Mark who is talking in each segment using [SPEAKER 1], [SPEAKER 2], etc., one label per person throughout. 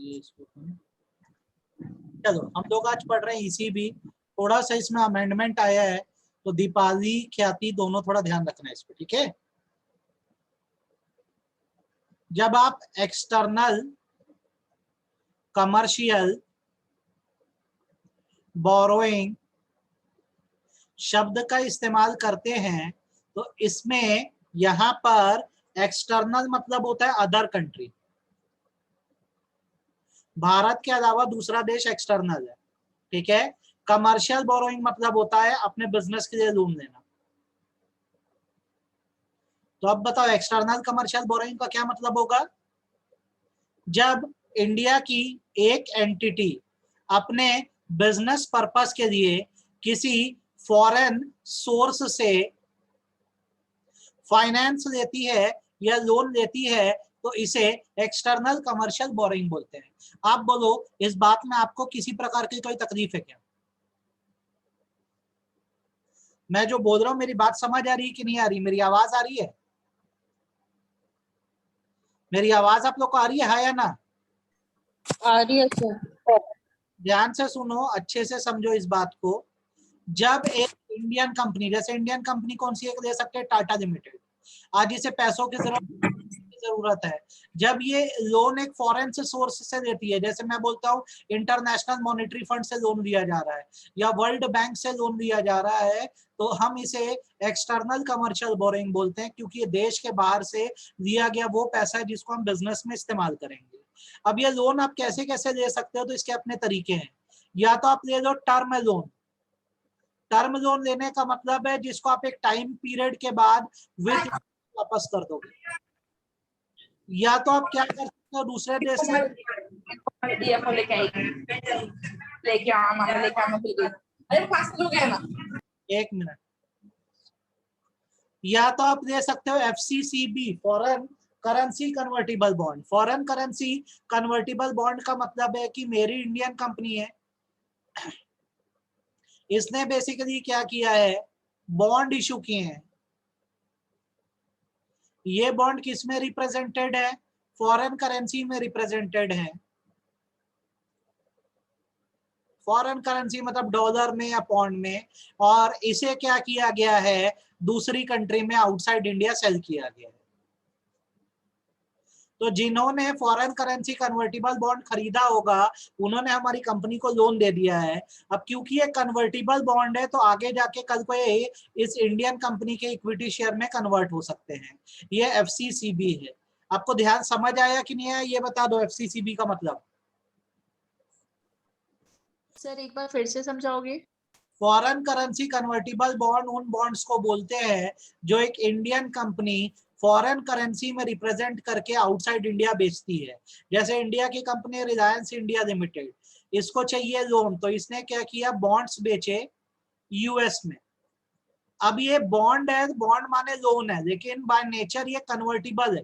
[SPEAKER 1] ये इसको चलो हम लोग आज पढ़ रहे हैं ECB, थोड़ा सा इसमें अमेंडमेंट आया है तो दीपाली ख्याति दोनों थोड़ा ध्यान रखना है इस पे, ठीक है। जब आप एक्सटर्नल कमर्शियल बोरोइंग शब्द का इस्तेमाल करते हैं तो इसमें यहां पर एक्सटर्नल मतलब होता है अदर कंट्री, भारत के अलावा दूसरा देश एक्सटर्नल है, ठीक है। कमर्शियल बोरोइंग मतलब होता है अपने बिजनेस के लिए लोन लेना। तो अब बताओ एक्सटर्नल कमर्शियल बोरोइंग का क्या मतलब होगा। जब इंडिया की एक एंटिटी अपने बिजनेस पर्पस के लिए किसी फॉरेन सोर्स से फाइनेंस लेती है या लोन लेती है तो इसे एक्सटर्नल कमर्शियल बोरोइंग बोलते हैं। आप बोलो इस बात में आपको किसी प्रकार की कोई तकलीफ है क्या। मैं जो बोल रहा हूं मेरी बात समझ आ रही है कि नहीं आ रही, मेरी आवाज आ रही है, मेरी आवाज आप लोग को आ रही है हाँ या ना।
[SPEAKER 2] आ रही है सर।
[SPEAKER 1] ध्यान से सुनो, अच्छे से समझो इस बात को। जब एक इंडियन कंपनी, जैसे इंडियन कंपनी कौन सी एक ले सकते हैं, टाटा लिमिटेड, आज इसे पैसों की जरूरत है। जब ये लोन एक फॉरेन से सोर्स से लेती है, जैसे मैं बोलता हूँ इंटरनेशनल मॉनेटरी फंड से लोन लिया जा रहा है या वर्ल्ड बैंक से लोन लिया जा रहा है, तो हम इसे एक्सटर्नल कमर्शियल बोरोइंग बोलते हैं, क्योंकि ये देश के बाहर से लिया गया वो पैसा है जिसको हम बिजनेस में इस्तेमाल करेंगे। अब ये लोन आप कैसे कैसे ले सकते हो, तो इसके अपने तरीके हैं। या तो आप ले लो टर्म लोन। टर्म लोन लेने का मतलब है जिसको आप एक टाइम पीरियड के बाद विद वापस कर दोगे। या तो आप क्या कर सकते हो, दूसरे देश से
[SPEAKER 2] लेके आना
[SPEAKER 1] एक मिनट, या तो आप ले सकते हो FCCB, foreign currency convertible bond. Foreign currency convertible bond का मतलब है कि मेरी इंडियन कंपनी है, इसने बेसिकली क्या किया है, बॉन्ड इशू किए हैं। ये बॉन्ड किस में रिप्रेजेंटेड है, फॉरेन करेंसी में रिप्रेजेंटेड है। फॉरेन करेंसी मतलब डॉलर में या पॉन्ड में, और इसे क्या किया गया है, दूसरी कंट्री में आउटसाइड इंडिया सेल किया गया है। तो जिन्होंने फॉरेन करेंसी कन्वर्टिबल बॉन्ड खरीदा होगा उन्होंने हमारी कंपनी को लोन दे दिया है। अब क्योंकि ये कन्वर्टिबल बॉन्ड है तो आगे जाके कल को ये इस इंडियन कंपनी के इक्विटी शेयर में कन्वर्ट हो सकते हैं। ये FCCB है। आपको ध्यान समझ आया कि नहीं आया ये बता दो, FCCB का मतलब।
[SPEAKER 2] सर एक बार फिर से समझाओगे।
[SPEAKER 1] फॉरेन करेंसी कन्वर्टिबल बॉन्ड उन बॉन्ड्स को बोलते हैं जो एक इंडियन कंपनी फॉरेन करेंसी में रिप्रेजेंट करके आउटसाइड इंडिया बेचती है। जैसे इंडिया की कंपनी रिलायंस इंडिया लिमिटेड, इसको चाहिए लोन, तो इसने क्या किया, बॉन्ड्स बेचे US में। अब ये बॉन्ड है, बॉन्ड माने लोन है, लेकिन बाय नेचर ये कन्वर्टिबल है।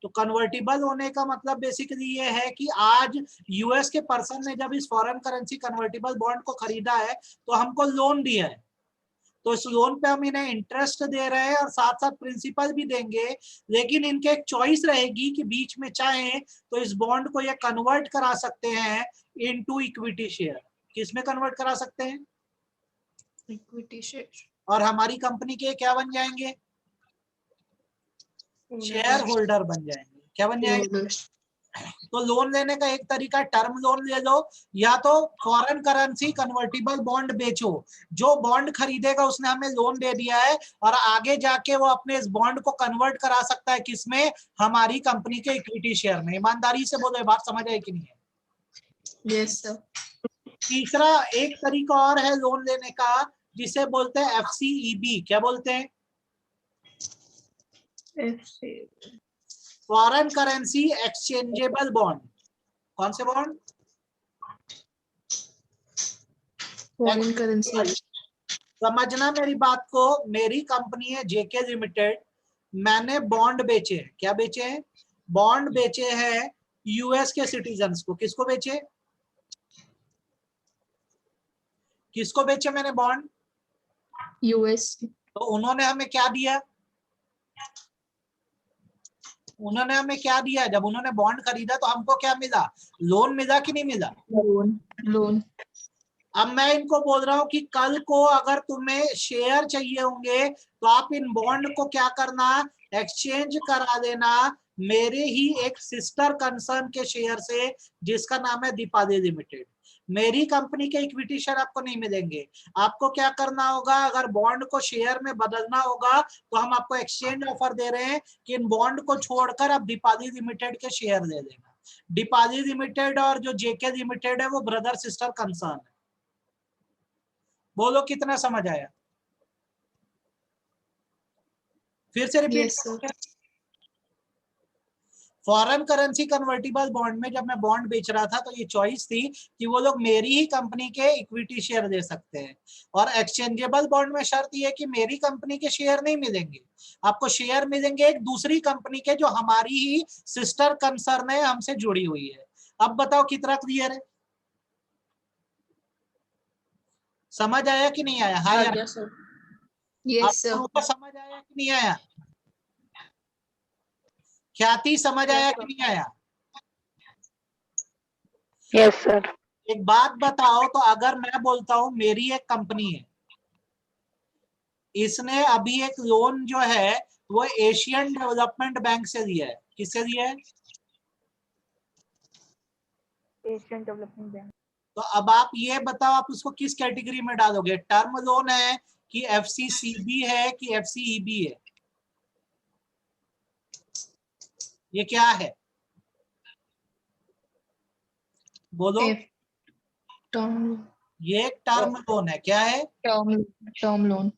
[SPEAKER 1] तो कन्वर्टिबल होने का मतलब बेसिकली ये है कि आज US के पर्सन ने जब इस फॉरेन करेंसी कन्वर्टिबल बॉन्ड को खरीदा है तो हमको लोन दिया है, तो इस लोन पे हम इन्हें इंटरेस्ट दे रहे हैं और साथ साथ प्रिंसिपल भी देंगे। लेकिन इनके एक चॉइस रहेगी कि बीच में चाहें तो इस बॉन्ड को ये कन्वर्ट करा सकते हैं इनटू इक्विटी शेयर। किस में कन्वर्ट करा सकते हैं,
[SPEAKER 2] इक्विटी शेयर।
[SPEAKER 1] और हमारी कंपनी के क्या बन जाएंगे, शेयर होल्डर बन जाएंगे। क्या बन जाएंगे। तो लोन लेने का एक तरीका टर्म लोन ले लो, या तो फॉरेन करेंसी कन्वर्टिबल बॉन्ड बेचो। जो बॉन्ड खरीदेगा उसने हमें लोन दे दिया है और आगे जाके वो अपने इस बॉन्ड को कन्वर्ट करा सकता है किसमें, हमारी कंपनी के इक्विटी शेयर में। ईमानदारी से बोलो, बात समझ आई कि नहीं है।
[SPEAKER 2] Yes sir. तीसरा
[SPEAKER 1] तीसरा एक तरीका और है लोन लेने का जिसे बोलते हैं FCEB। क्या बोलते हैं, फॉरेन करेंसी एक्सचेंजेबल बॉन्ड। कौन से बॉन्ड,
[SPEAKER 2] फॉरेन करेंसी।
[SPEAKER 1] समझना मेरी बात को। मेरी कंपनी है JK लिमिटेड, मैंने बॉन्ड बेचे हैं। क्या बेचे हैं, बॉन्ड बेचे हैं US के सिटीजन्स को। किसको बेचे, किसको बेचे मैंने बॉन्ड,
[SPEAKER 2] US।
[SPEAKER 1] तो उन्होंने हमें क्या दिया, उन्होंने हमें क्या दिया? जब उन्होंने बॉन्ड खरीदा तो हमको क्या मिला? लोन मिला कि नहीं मिला?
[SPEAKER 2] लोन।
[SPEAKER 1] अब मैं इनको बोल रहा हूं कि कल को अगर तुम्हें शेयर चाहिए होंगे तो आप इन बॉन्ड को क्या करना? एक्सचेंज करा देना मेरे ही एक सिस्टर कंसर्न के शेयर से, जिसका नाम है दीपाली लिमिटेड। मेरी कंपनी के इक्विटी शेयर आपको नहीं मिलेंगे। आपको क्या करना होगा? अगर बॉन्ड को शेयर में बदलना होगा तो हम आपको एक्सचेंज ऑफर दे रहे हैं कि इन बॉन्ड को छोड़कर आप दीपाली लिमिटेड के शेयर दे देना। दीपाली लिमिटेड और जो जेके लिमिटेड है वो ब्रदर सिस्टर कंसर्न है। बोलो कितना समझ आया? फिर से रिपीट करोगे? फॉरेन करेंसी कन्वर्टिबल बॉन्ड में जब मैं बॉन्ड बेच रहा था तो ये चॉइस थी कि वो लोग मेरी ही कंपनी के इक्विटी शेयर दे सकते हैं, और एक्सचेंजेबल बॉन्ड में शर्त ये है कि मेरी कंपनी के शेयर नहीं मिलेंगे, आपको शेयर मिलेंगे एक दूसरी कंपनी के जो हमारी ही सिस्टर कंसर्न है, हमसे जुड़ी हुई है। अब बताओ कितना क्लियर है? समझ आया कि नहीं आया? हाँ यार,
[SPEAKER 2] यस सर।
[SPEAKER 1] आपको समझ आया कि नहीं आया? ख्याति समझ आया कि नहीं आया?
[SPEAKER 3] Yes sir.
[SPEAKER 1] एक बात बताओ, तो अगर मैं बोलता हूं मेरी एक कंपनी है, इसने अभी एक लोन जो है वो एशियन डेवलपमेंट बैंक से लिया है। किससे लिया है?
[SPEAKER 3] Asian development bank.
[SPEAKER 1] तो अब आप ये बताओ, आप उसको किस कैटेगरी में डालोगे? टर्म लोन है कि एफसीसीबी है कि एफसीईबी है? ये क्या है? बोलो।
[SPEAKER 2] टर्म
[SPEAKER 1] ये एक टर्म लोन है। क्या है?
[SPEAKER 2] Term loan.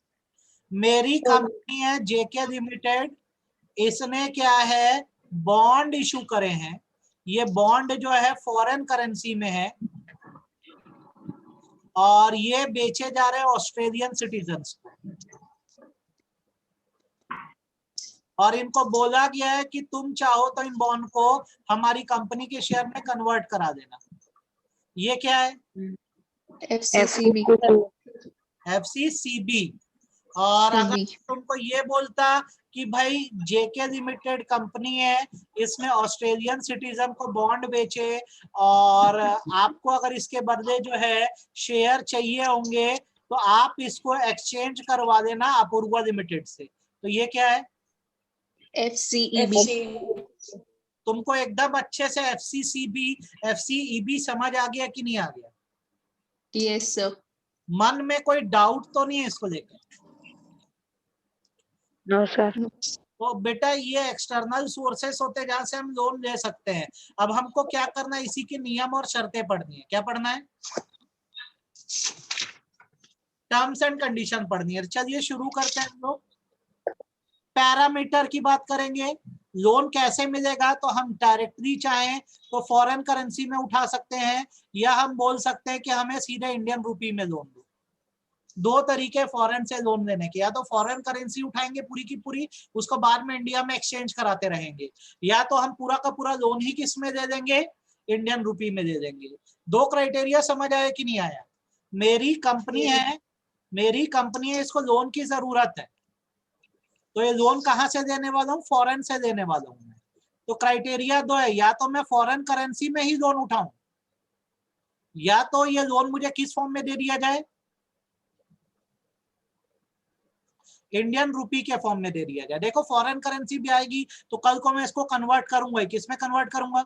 [SPEAKER 1] मेरी कंपनी है जेके लिमिटेड, इसने क्या है, बॉन्ड इशू करे हैं। ये बॉन्ड जो है फॉरेन करेंसी में है और ये बेचे जा रहे हैं ऑस्ट्रेलियन सिटीजन्स को, और इनको बोला गया है कि तुम चाहो तो इन बॉन्ड को हमारी कंपनी के शेयर में कन्वर्ट करा देना। ये क्या है?
[SPEAKER 2] एफसीसीबी।
[SPEAKER 1] एफसीसीबी। और अगर तुमको ये बोलता कि भाई जेके लिमिटेड कंपनी है, इसने ऑस्ट्रेलियन सिटीजन को बॉन्ड बेचे और आपको अगर इसके बदले जो है शेयर चाहिए होंगे तो आप इसको एक्सचेंज करवा देना अपूर्वा लिमिटेड से, तो ये क्या है?
[SPEAKER 2] एफसीईबी।
[SPEAKER 1] तुमको एकदम अच्छे से एफसीसीबी एफसीईबी समझ आ गया कि नहीं आ गया?
[SPEAKER 2] Yes sir.
[SPEAKER 1] मन में कोई डाउट तो नहीं है इसको लेकर?
[SPEAKER 3] No sir.
[SPEAKER 1] तो बेटा ये एक्सटर्नल सोर्सेस होते हैं जहां से हम लोन ले सकते हैं। अब हमको क्या करना है? इसी के नियम और शर्तें पढ़नी है। क्या पढ़ना है? टर्म्स एंड कंडीशन पढ़नी है। चलिए शुरू करते हैं हम लोग। पैरामीटर की बात करेंगे। लोन कैसे मिलेगा? तो हम डायरेक्टली चाहें तो फॉरेन करेंसी में उठा सकते हैं, या हम बोल सकते हैं कि हमें सीधे इंडियन रूपी में लोन दो। दो तरीके फॉरेन से लोन लेने के, या तो फॉरेन करेंसी उठाएंगे पूरी की पूरी, उसको बाद में इंडिया में एक्सचेंज कराते रहेंगे, या तो हम पूरा का पूरा लोन ही किस में दे देंगे? इंडियन रूपी में दे देंगे। दो क्राइटेरिया समझ आया कि नहीं आया? मेरी कंपनी है, इसको लोन की जरूरत है, तो ये लोन कहां से देने वाला हूँ? फॉरेन से देने वाला हूँ। तो क्राइटेरिया दो है, या तो मैं फॉरेन करेंसी में ही लोन उठाऊं, या तो ये लोन मुझे किस फॉर्म में दे दिया जाए? इंडियन रूपी के फॉर्म में दे दिया जाए। देखो फॉरेन करेंसी भी आएगी तो कल को मैं इसको कन्वर्ट करूंगा, किस में कन्वर्ट करूंगा?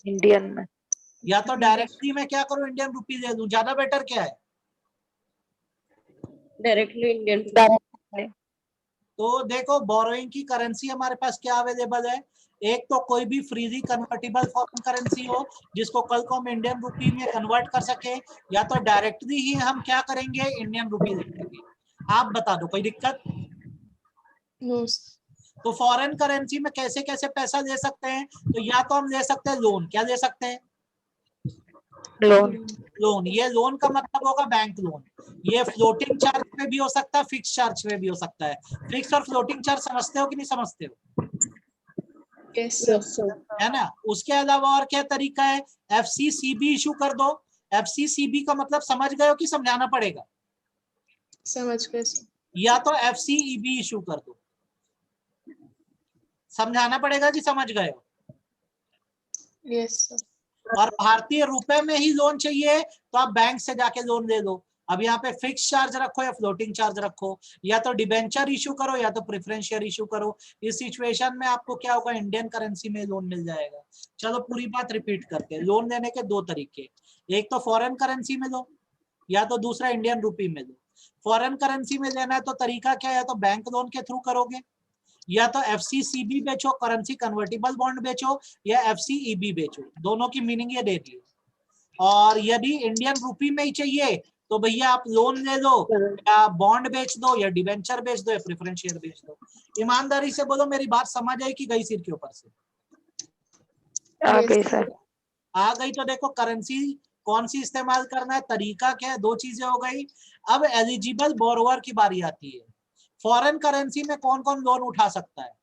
[SPEAKER 3] इंडियन में।
[SPEAKER 1] या तो डायरेक्टली मैं क्या करूं? इंडियन रूपी दे दूं, ज्यादा बेटर क्या है?
[SPEAKER 3] Directly Indian.
[SPEAKER 1] तो देखो बोरोइंग की करेंसी हमारे पास क्या अवेलेबल है? एक तो कोई भी फ्रीली कन्वर्टिबल फॉरेन करेंसी हो जिसको कल को हम इंडियन रूपी में कन्वर्ट कर सके, या तो डायरेक्टली ही हम क्या करेंगे? इंडियन रूपी दे देंगे। आप बता दो, कोई दिक्कत?
[SPEAKER 2] नो।
[SPEAKER 1] तो फॉरेन करेंसी में कैसे कैसे पैसा दे सकते हैं? तो या तो हम ले सकते हैं लोन। क्या दे सकते हैं? लोन। ये लोन का मतलब होगा बैंक लोन। ये फ्लोटिंग चार्ज पे भी हो सकता है, फिक्स चार्ज पे भी हो सकता है। फिक्स और फ्लोटिंग चार्ज समझते हो कि नहीं समझते हो?
[SPEAKER 2] Yes sir.
[SPEAKER 1] है ना? उसके अलावा और क्या तरीका है? एफसीसीबी इशू कर दो। एफसीसीबी का मतलब समझ गए हो कि समझाना पड़ेगा?
[SPEAKER 2] समझ गए सर।
[SPEAKER 1] या तो एफसीईबी इशू कर दो। समझाना पड़ेगा कि समझ गए हो?
[SPEAKER 2] Yes, sir.
[SPEAKER 1] और भारतीय रुपए में ही लोन चाहिए तो आप बैंक से जाके लोन ले लो। अब यहाँ पे फिक्स चार्ज रखो या फ्लोटिंग चार्ज रखो, या तो डिबेंचर इशू करो या तो प्रेफरेंशियल इशू करो। इस सिचुएशन में आपको क्या होगा, इंडियन करेंसी में लोन मिल जाएगा। चलो पूरी बात रिपीट करते हैं। लोन लेने के दो तरीके, एक तो फॉरेन करेंसी में लो या तो दूसरा इंडियन रुपी में लो। फॉरेन करेंसी में लेना है तो तरीका क्या है, तो बैंक लोन के थ्रू करोगे, या तो एफसीसीबी बेचो, करेंसी कन्वर्टिबल बॉन्ड बेचो, या एफसीईबी बेचो। दोनों की मीनिंग ये दे दी। और यदि इंडियन रुपी में ही चाहिए तो भैया आप लोन ले लो या बॉन्ड बेच दो या डिबेंचर बेच दो या प्रेफरेंस शेयर बेच दो। ईमानदारी से बोलो, मेरी बात समझ आई कि गई सिर के ऊपर से?
[SPEAKER 3] आ
[SPEAKER 2] Yes,
[SPEAKER 3] गई
[SPEAKER 2] sir.
[SPEAKER 3] सर।
[SPEAKER 1] आ गई। तो देखो करेंसी कौन सी इस्तेमाल करना है, तरीका क्या है, दो चीजें हो गई। अब एलिजिबल बोरोवर की बारी आती है। फॉरेन करेंसी में कौन कौन लोन उठा सकता है?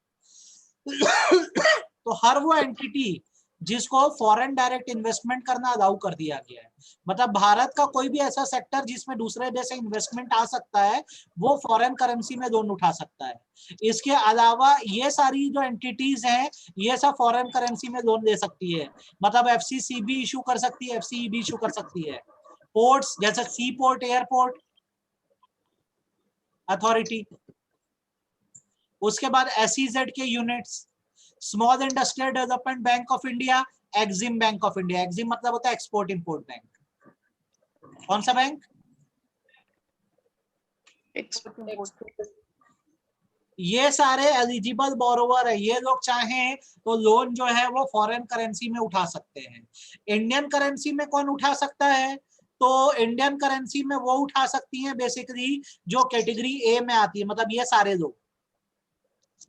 [SPEAKER 1] तो हर वो एंटिटी जिसको फॉरेन डायरेक्ट इन्वेस्टमेंट करना अलाउ कर दिया गया है, मतलब भारत का कोई भी ऐसा सेक्टर जिसमें दूसरे देश से इन्वेस्टमेंट आ सकता है, वो फॉरेन करेंसी में लोन उठा सकता है। इसके अलावा ये सारी जो एंटिटीज हैं, ये सब फॉरेन करेंसी में लोन ले सकती है। मतलब एफसीसीबी इशू कर सकती है, एफसीईबी इशू कर सकती है। पोर्ट्स जैसे सी पोर्ट, एयरपोर्ट अथॉरिटी, उसके बाद एसईजेड के units, small industrial development bank of India, Exim bank of India. Exim मतलब होता है एक्सपोर्ट इंपोर्ट बैंक। कौन सा बैंक? ये सारे एलिजिबल बोरोवर है। ये लोग चाहें तो लोन जो है वो फॉरेन करेंसी में उठा सकते हैं। इंडियन करेंसी में कौन उठा सकता है? तो इंडियन करेंसी में वो उठा सकती हैं बेसिकली जो कैटेगरी ए में आती है, मतलब ये सारे लोग,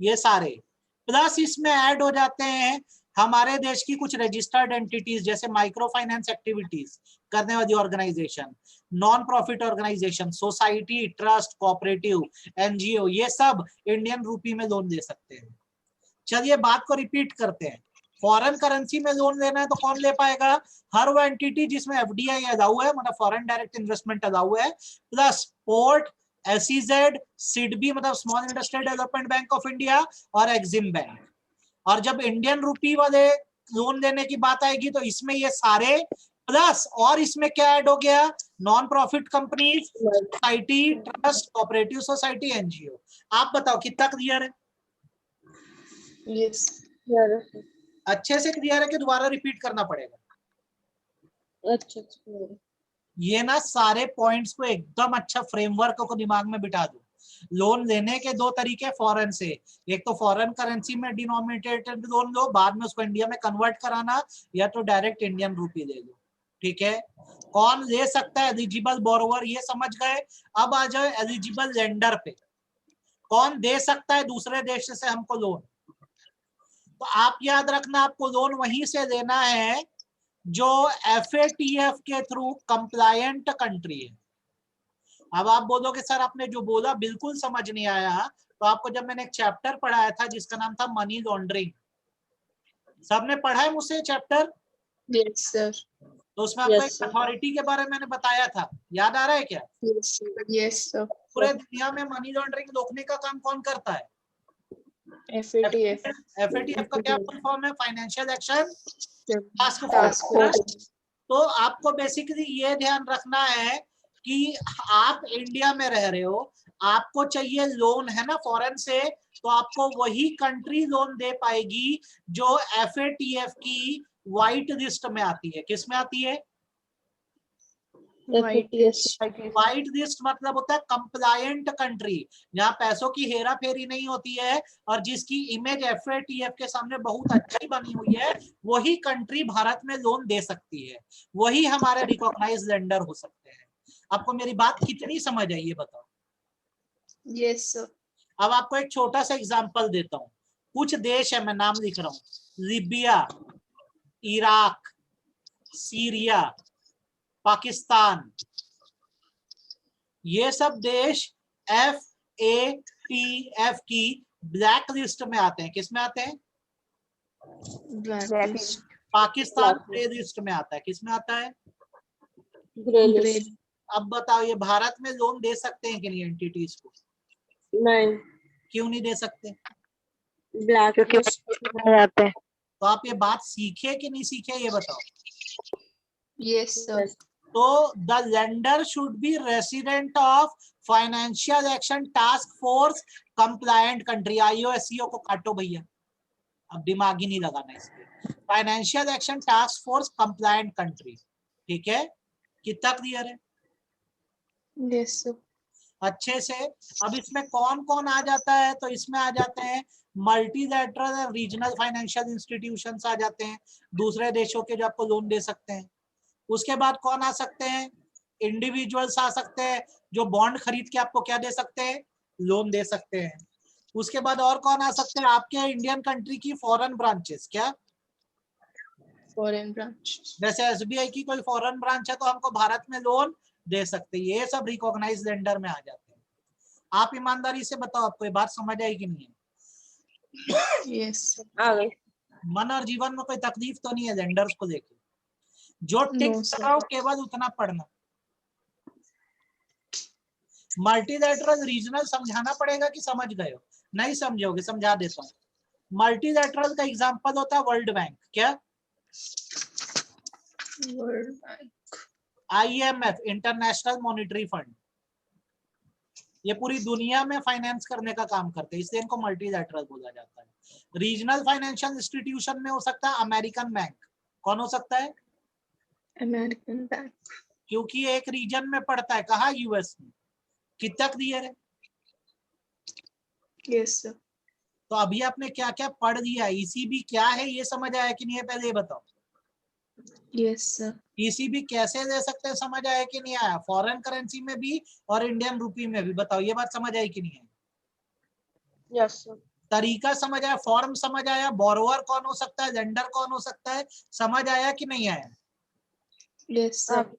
[SPEAKER 1] ये सारे। प्लस इसमें ऐड हो जाते हैं हमारे देश की कुछ रजिस्टर्ड एंटिटीज, जैसे माइक्रो फाइनेंस एक्टिविटीज करने वाली organisation, non profit organisation, society, trust, cooperative, NGO, ये सब इंडियन रुपी में लोन ले सकते हैं। चलिए बात को रिपीट करते हैं। फॉरेन करेंसी में लोन लेना है तो कौन ले पाएगा? हर वो एंटिटी जिसमें एफडीआई अलाउ है, मतलब फॉरेन डायरेक्ट इन्वेस्टमेंट अलाउ है, प्लस पोर्ट, एसईजेड, सिडबी मतलब small industrial development bank of India, और एक्सिम बैंक। और जब इंडियन रुपी वाले लोन लेने की बात आएगी तो इसमें ये सारे, प्लस और इसमें क्या ऐड हो गया, non profit companies, society, trust, cooperative society, NGO. आप बताओ कितना क्लियर है?
[SPEAKER 2] Yes.
[SPEAKER 1] अच्छे से क्लियर है कि दोबारा रिपीट करना पड़ेगा?
[SPEAKER 2] अच्छा,
[SPEAKER 1] ये ना सारे पॉइंट्स को एकदम अच्छा फ्रेमवर्क को दिमाग में बिठा दो। लोन लेने के दो तरीके फॉरेन से, एक तो फॉरेन करेंसी में डिनोमिनेटेड लोन लो, बाद में उसको इंडिया में कन्वर्ट कराना, या तो डायरेक्ट इंडियन रुपी ले लो। ठीक है, कौन ले सकता है एलिजिबल बोरोवर, ये समझ गए। अब आ जाओ एलिजिबल लेंडर पे। कौन दे सकता है दूसरे देश से हमको लोन? तो आप याद रखना, आपको लोन वहीं से लेना है जो एफएटीएफ के थ्रू कंप्लायंट कंट्री है। अब आप बोलोगे सर आपने जो बोला बिल्कुल समझ नहीं आया, तो आपको जब मैंने एक चैप्टर पढ़ाया था जिसका नाम था मनी लॉन्ड्रिंग, सबने पढ़ा है मुझसे चैप्टर?
[SPEAKER 2] Yes, sir.
[SPEAKER 1] तो उसमें आपको एक अथॉरिटी के बारे में मैंने बताया था, याद आ रहा है क्या?
[SPEAKER 2] Yes, sir. Yes, sir.
[SPEAKER 1] पूरे दुनिया में मनी लॉन्ड्रिंग रोकने का काम कौन करता है?
[SPEAKER 2] FATF.
[SPEAKER 1] एफएटीएफ का क्या फुल फॉर्म है? Financial action task
[SPEAKER 2] Task
[SPEAKER 1] force.
[SPEAKER 2] force.
[SPEAKER 1] तो आपको बेसिकली ये ध्यान रखना है कि आप इंडिया में रह रहे हो, आपको चाहिए लोन, है ना, फॉरेन से, तो आपको वही कंट्री लोन दे पाएगी जो एफएटीएफ की व्हाइट लिस्ट में आती है। किस में आती है? व्हाइट लिस्ट मतलब होता है कंप्लायंट कंट्री, जहां पैसों की हेरा फेरी नहीं होती है और जिसकी इमेज एफएटीएफ के सामने बहुत अच्छी बनी हुई है, वही कंट्री भारत में लोन दे सकती है, वही हमारे रिकॉग्नाइज्ड लेंडर हो सकते हैं। आपको मेरी बात कितनी समझ आई ये बताओ?
[SPEAKER 2] Yes, sir.
[SPEAKER 1] अब आपको एक छोटा सा एग्जांपल देता हूँ। कुछ देश है, मैं नाम लिख रहा हूँ, लीबिया, इराक, सीरिया, पाकिस्तान, ये सब देश एफएटीएफ की ब्लैक लिस्ट में आते हैं। किस में आते हैं?
[SPEAKER 2] Blacklist.
[SPEAKER 1] पाकिस्तान ग्रे लिस्ट में आता है। किस में आता है?
[SPEAKER 2] Grey.
[SPEAKER 1] अब बताओ ये भारत में लोन दे सकते हैं कि नहीं एंटिटीज को?
[SPEAKER 2] नहीं.
[SPEAKER 1] क्यों नहीं दे सकते?
[SPEAKER 2] ब्लैक
[SPEAKER 3] क्योंकि वो जाते हैं।
[SPEAKER 1] तो आप ये बात सीखे कि नहीं सीखे ये बताओ।
[SPEAKER 2] Yes sir.
[SPEAKER 1] तो the lender should be resident of financial action task force compliant country. IOSCO को काटो भैया, अब दिमाग ही नहीं लगाना इसके। Financial action task force compliant country, ठीक है, कितना क्लियर है?
[SPEAKER 2] Yes sir.
[SPEAKER 1] अच्छे से। अब इसमें कौन कौन आ जाता है? तो इसमें आ जाते हैं मल्टीलैटरल और रीजनल फाइनेंशियल इंस्टीट्यूशंस आ जाते हैं, दूसरे देशों के जो आपको लोन दे सकते हैं। उसके बाद कौन आ सकते हैं? इंडिविजुअल्स आ सकते हैं जो बॉन्ड खरीद के आपको क्या दे सकते हैं? लोन दे सकते हैं। उसके बाद और कौन आ सकते हैं? आपके इंडियन कंट्री की फॉरेन ब्रांचेस, क्या
[SPEAKER 2] फॉरेन ब्रांच।
[SPEAKER 1] जैसे SBI की कोई फॉरेन ब्रांच है तो हमको भारत में लोन दे सकते हैं। ये सब रिकॉग्नाइज्ड लेंडर में आ जाते हैं। आप ईमानदारी से बताओ, आपको ये बात समझ आई कि नहीं है?
[SPEAKER 2] यस
[SPEAKER 3] आ गई।
[SPEAKER 1] मन और जीवन में कोई तकलीफ तो नहीं है लेंडर्स को लेके? जो टिक
[SPEAKER 2] नो सर।
[SPEAKER 1] कराओ केवल उतना पढ़ना। मल्टीलैटरल रीजनल समझाना पड़ेगा कि समझ गए हो? नहीं समझोगे, समझा देता हूँ। मल्टीलैटरल का एग्जांपल होता है वर्ल्ड बैंक, क्या?
[SPEAKER 2] World bank.
[SPEAKER 1] IMF, international monetary fund, ये पूरी दुनिया में फाइनेंस करने का काम करते हैं, इसलिए इनको मल्टीलैटरल बोला जाता है। रीजनल फाइनेंशियल इंस्टीट्यूशन में हो सकता है अमेरिकन बैंक। कौन हो सकता है?
[SPEAKER 2] American bank.
[SPEAKER 1] क्योंकि एक रीजन में पड़ता है, कहा? US में। कितना क्लियर है?
[SPEAKER 2] Yes sir.
[SPEAKER 1] तो अभी आपने क्या क्या पढ़ लिया? ECB क्या है ये समझ आया कि नहीं है? पहले ये बताओ।
[SPEAKER 2] Yes sir.
[SPEAKER 1] ECB कैसे दे सकते हैं, समझ आया कि नहीं आया? फॉरेन करेंसी में भी और इंडियन रुपी में भी। बताओ ये बात समझ आई कि नहीं है?
[SPEAKER 3] Yes sir.
[SPEAKER 1] तरीका समझ आया? फॉर्म समझ आया? बोरोवर कौन हो सकता है, लेंडर कौन हो सकता है, समझ आया कि नहीं आया?
[SPEAKER 2] Yes sir.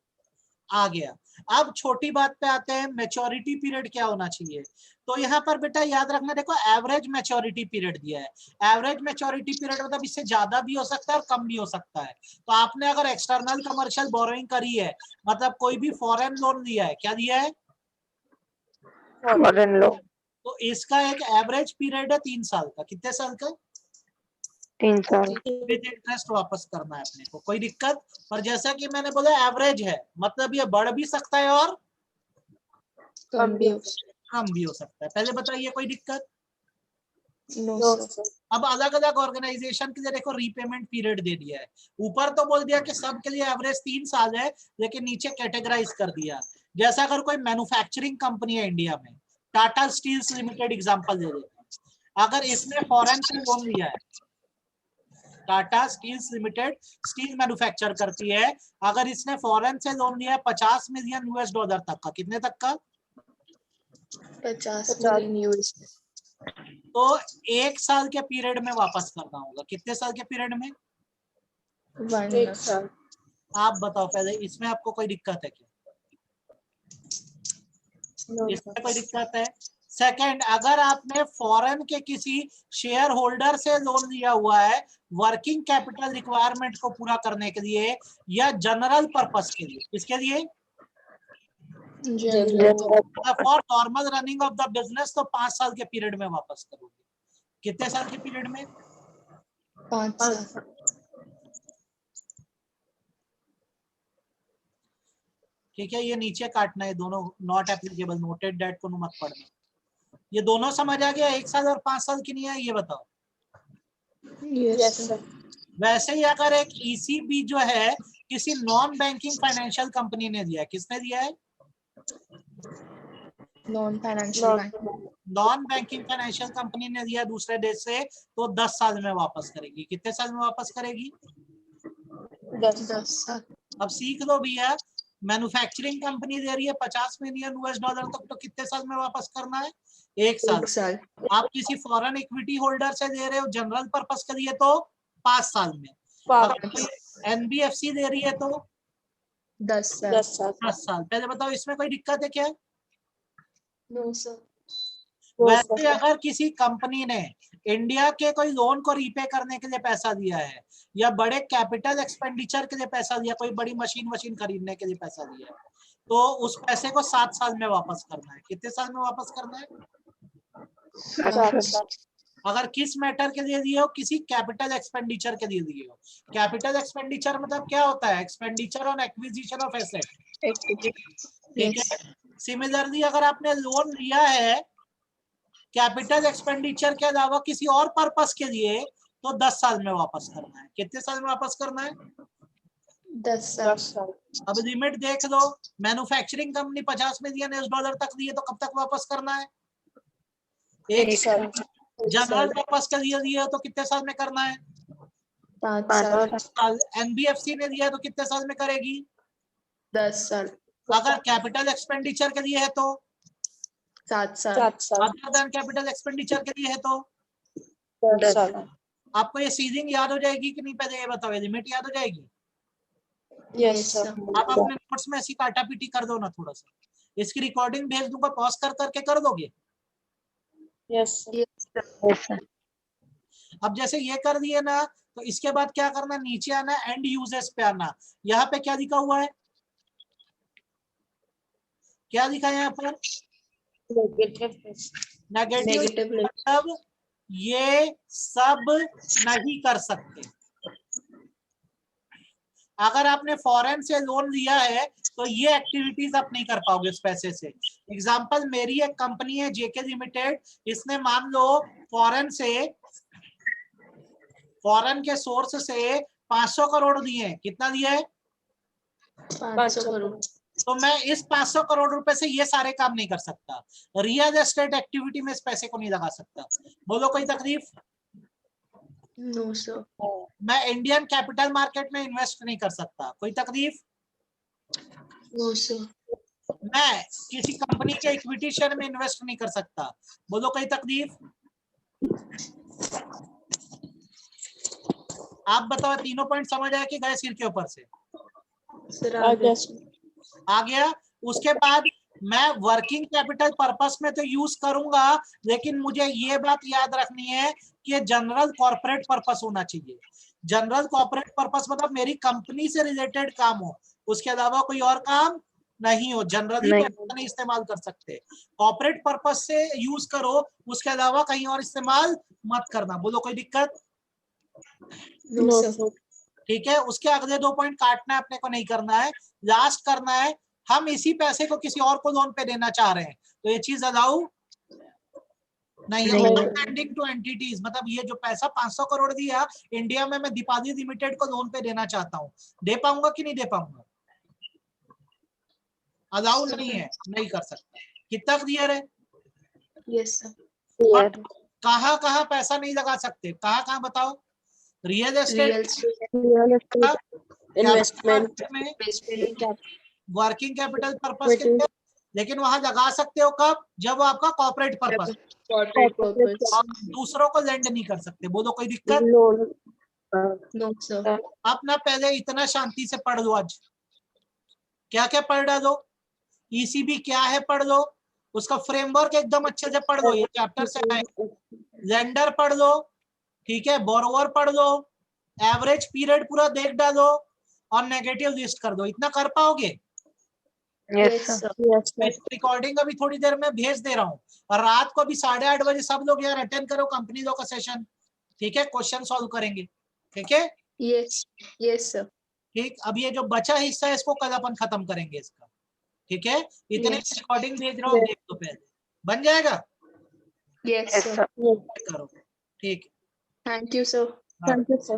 [SPEAKER 1] आ गया। अब छोटी बात पे आते हैं, मैच्योरिटी पीरियड क्या होना चाहिए। तो यहाँ पर बेटा याद रखना, देखो एवरेज मैच्योरिटी पीरियड दिया है। एवरेज मैच्योरिटी पीरियड मतलब इससे ज्यादा भी हो सकता है और कम भी हो सकता है। तो आपने अगर एक्सटर्नल कमर्शियल बोरोइंग करी है, मतलब कोई भी फॉरेन लोन लिया है, क्या दिया है?
[SPEAKER 3] Foreign loan.
[SPEAKER 1] तो इसका एक एवरेज पीरियड है 3 साल का। कितने साल का?
[SPEAKER 3] 3 साल।
[SPEAKER 1] विद इंटरेस्ट वापस करना है अपने को, कोई दिक्कत? पर जैसा कि मैंने बोला एवरेज है, मतलब ये बढ़ भी सकता है और
[SPEAKER 2] कम भी हो सकता
[SPEAKER 1] कम भी हो सकता है। पहले बताइए, कोई दिक्कत?
[SPEAKER 2] है। No sir.
[SPEAKER 1] अब अलग अलग ऑर्गेनाइजेशन के लिए देखो रीपेमेंट पीरियड दे दिया है। ऊपर तो बोल दिया कि सबके लिए एवरेज 3 साल है, लेकिन नीचे कैटेगराइज कर दिया। जैसा अगर कोई मैन्युफैक्चरिंग कंपनी है इंडिया में, टाटा स्टील्स लिमिटेड एग्जांपल दे देते हैं। अगर इसने फॉरेन से लोन लिया है, Tata steels limited steel manufacture करती है, अगर इसने फॉरेन से लोन लिया है $50 मिलियन तक का, कितने तक का?
[SPEAKER 2] 50 मिलियन यूएस।
[SPEAKER 1] तो 1 साल के पीरियड में वापस करना होगा। कितने साल के पीरियड में?
[SPEAKER 2] 1 साल।
[SPEAKER 1] आप बताओ पहले, इसमें आपको कोई दिक्कत है क्या?
[SPEAKER 2] नो
[SPEAKER 1] इसमें कोई दिक्कत है? सेकंड, अगर आपने फॉरेन के किसी शेयर होल्डर से लोन लिया हुआ है वर्किंग कैपिटल रिक्वायरमेंट को पूरा करने के लिए या जनरल पर्पस के लिए, किसके लिए? For normal running of the business, तो 5 साल के पीरियड में वापस करोगे। कितने साल के पीरियड में?
[SPEAKER 2] 5 साल।
[SPEAKER 1] ठीक है, ये नीचे काटना है दोनों, नॉट एप्लीकेबल, नोटेड डेट को मत पढ़ना। ये दोनों समझ आ गया? 1 साल और 5 साल की नहीं है, ये बताओ।
[SPEAKER 2] Yes sir.
[SPEAKER 1] वैसे ही अगर एक ECB जो है किसी नॉन बैंकिंग फाइनेंशियल कंपनी ने दिया है, किसने दिया है?
[SPEAKER 2] Non financial bank.
[SPEAKER 1] Non banking financial company ने दिया दूसरे देश से, तो 10 साल में वापस करेगी। कितने साल में वापस करेगी?
[SPEAKER 2] 10 साल।
[SPEAKER 1] अब सीख लो भैया, मैन्युफैक्चरिंग कंपनी दे रही है $50 मिलियन तक, तो कितने साल में वापस करना है? 1 साल। आप किसी फॉरेन इक्विटी होल्डर से दे रहे हो जनरल पर्पस के लिए, तो 5 साल में। अगर कोई NBFC दे रही है तो
[SPEAKER 2] 10 साल।
[SPEAKER 1] 10 साल। पहले बताओ इसमें कोई दिक्कत है क्या?
[SPEAKER 2] No sir.
[SPEAKER 1] वैसे अगर किसी कंपनी ने इंडिया के कोई लोन को रीपे करने के लिए पैसा दिया है या बड़े कैपिटल एक्सपेंडिचर के लिए पैसा दिया, कोई बड़ी मशीन खरीदने के लिए पैसा दिया है, तो उस पैसे को 7 साल में वापस करना है। कितने साल में वापस करना है?
[SPEAKER 2] 7 साल।
[SPEAKER 1] अगर किस मैटर के लिए दिए हो, किसी कैपिटल एक्सपेंडिचर के लिए दिए हो। कैपिटल एक्सपेंडिचर मतलब क्या होता है, expenditure on acquisition of asset, ठीक है। सिमिलरली अगर आपने लोन लिया है कैपिटल एक्सपेंडिचर के अलावा किसी और पर्पस के लिए, तो 10 साल में वापस करना है। कितने साल में वापस करना है?
[SPEAKER 2] 10 साल।
[SPEAKER 1] अब लिमिट देख लो, मैन्युफैक्चरिंग कंपनी 50 मिलियन $US तक दिए, तो कब तक वापस करना है? 1
[SPEAKER 3] साल।
[SPEAKER 1] जनरल पर्पस के लिए दिए तो कितने साल में करना है?
[SPEAKER 2] 5 साल।
[SPEAKER 1] एनबीएफसी ने दिया तो कितने साल में करेगी?
[SPEAKER 2] 10 साल।
[SPEAKER 1] अगर कैपिटल एक्सपेंडिचर के लिए है तो
[SPEAKER 2] 7 साल।
[SPEAKER 1] अदर देन कैपिटल एक्सपेंडिचर के लिए है तो
[SPEAKER 3] 10 साल।
[SPEAKER 1] आपको ये सीजिंग याद हो जाएगी कि नहीं, पहले ये बताओ, लिमिट याद हो जाएगी?
[SPEAKER 2] Yes sir.
[SPEAKER 1] आप अपने नोट्स में ऐसी काटापीटी कर दो ना थोड़ा सा, इसकी रिकॉर्डिंग भेज दूंगा, पॉज कर करके कर दोगे?
[SPEAKER 3] Yes sir.
[SPEAKER 1] अब जैसे ये कर दिए ना, तो इसके बाद क्या करना, नीचे आना, एंड यूजेस पे आना। यहाँ पे क्या लिखा हुआ है, क्या लिखा है यहाँ पर? नेगेटिव। मतलब ये सब नहीं कर सकते। अगर आपने फॉरेन से लोन लिया है तो ये एक्टिविटीज आप नहीं कर पाओगे उस पैसे से। एग्जांपल, मेरी एक कंपनी है जेके लिमिटेड, इसने मान लो फॉरेन के सोर्स से 500 करोड़ दिए। कितना दिया है?
[SPEAKER 2] 500 करोड़।
[SPEAKER 1] तो मैं इस 500 करोड़ रुपए से ये सारे काम नहीं कर सकता। रियल एस्टेट एक्टिविटी में इस पैसे को नहीं लगा सकता। बोलो कोई तकलीफ?
[SPEAKER 2] No sir.
[SPEAKER 1] मैं इंडियन कैपिटल मार्केट में इन्वेस्ट नहीं कर सकता। कोई तकलीफ?
[SPEAKER 2] No sir.
[SPEAKER 1] मैं किसी कंपनी के इक्विटी शेयर में इन्वेस्ट नहीं कर सकता। बोलो कोई तकलीफ? आप बताओ, तीनों पॉइंट समझ आया कि गए सिर के ऊपर से?
[SPEAKER 2] सर
[SPEAKER 1] आ गया। उसके बाद मैं वर्किंग कैपिटल पर्पस में तो यूज करूंगा, लेकिन मुझे ये बात याद रखनी है कि जनरल कॉर्पोरेट पर्पस होना चाहिए। जनरल कॉर्पोरेट पर्पस मतलब मेरी कंपनी से रिलेटेड काम हो, उसके अलावा कोई और काम नहीं हो। जनरली नहीं इस्तेमाल कर सकते। कॉर्पोरेट पर्पस से यूज करो, उसके अलावा कहीं और इस्तेमाल मत करना। बोलो कोई दिक्कत?
[SPEAKER 2] No sir.
[SPEAKER 1] ठीक है। उसके अगले 2 पॉइंट काटना है, अपने को नहीं करना है। लास्ट करना है, हम इसी पैसे को किसी और को लोन पे देना चाह रहे हैं, तो ये चीज अलाउ नहीं है। लेंडिंग टू एंटिटीज मतलब ये जो पैसा 500 करोड़ दिया इंडिया में, मैं दीपाली लिमिटेड को लोन पे देना चाहता हूँ, दे पाऊंगा कि नहीं दे पाऊंगा? अलाउ नहीं है, नहीं कर सकता। कितना क्लियर है?
[SPEAKER 2] Yes sir.
[SPEAKER 1] कहाँ कहाँ पैसा नहीं लगा सकते, कहाँ कहाँ बताओ? रियल एस्टेट,
[SPEAKER 3] इन्वेस्टमेंट
[SPEAKER 1] में, वर्किंग कैपिटल पर्पस के लिए, लेकिन वहां लगा सकते हो कब? जब वो आपका कॉर्पोरेट पर्पस, दूसरों को लेंड नहीं कर सकते। बोलो कोई दिक्कत?
[SPEAKER 2] No sir.
[SPEAKER 1] आप ना पहले इतना शांति से पढ़ लो, आज क्या क्या पढ़ डालो, ईसीबी क्या है पढ़ लो, उसका फ्रेमवर्क एकदम अच्छे से पढ़ लो, ये चैप्टर से आए। लेंडर पढ़ लो, ठीक है, बोरोवर पढ़ लो, एवरेज पीरियड पूरा देख डालो, और नेगेटिव लिस्ट कर दो। इतना कर पाओगे? रिकॉर्डिंग अभी थोड़ी देर में भेज दे रहा हूँ, और रात को अभी 8:30 बजे सब लोग यार अटेंड करो कंपनी लॉ का सेशन, ठीक है? क्वेश्चन सॉल्व करेंगे, ठीक है?
[SPEAKER 2] Yes sir.
[SPEAKER 1] ठीक। अब ये जो बचा हिस्सा है इसको कल अपन खत्म करेंगे इसका, ठीक है? इतने रिकॉर्डिंग भेज रहा हूँ, देख लो पहले, बन जाएगा?
[SPEAKER 2] Yes sir.
[SPEAKER 1] करो, ठीक।
[SPEAKER 2] Thank you sir.
[SPEAKER 3] Thank you sir.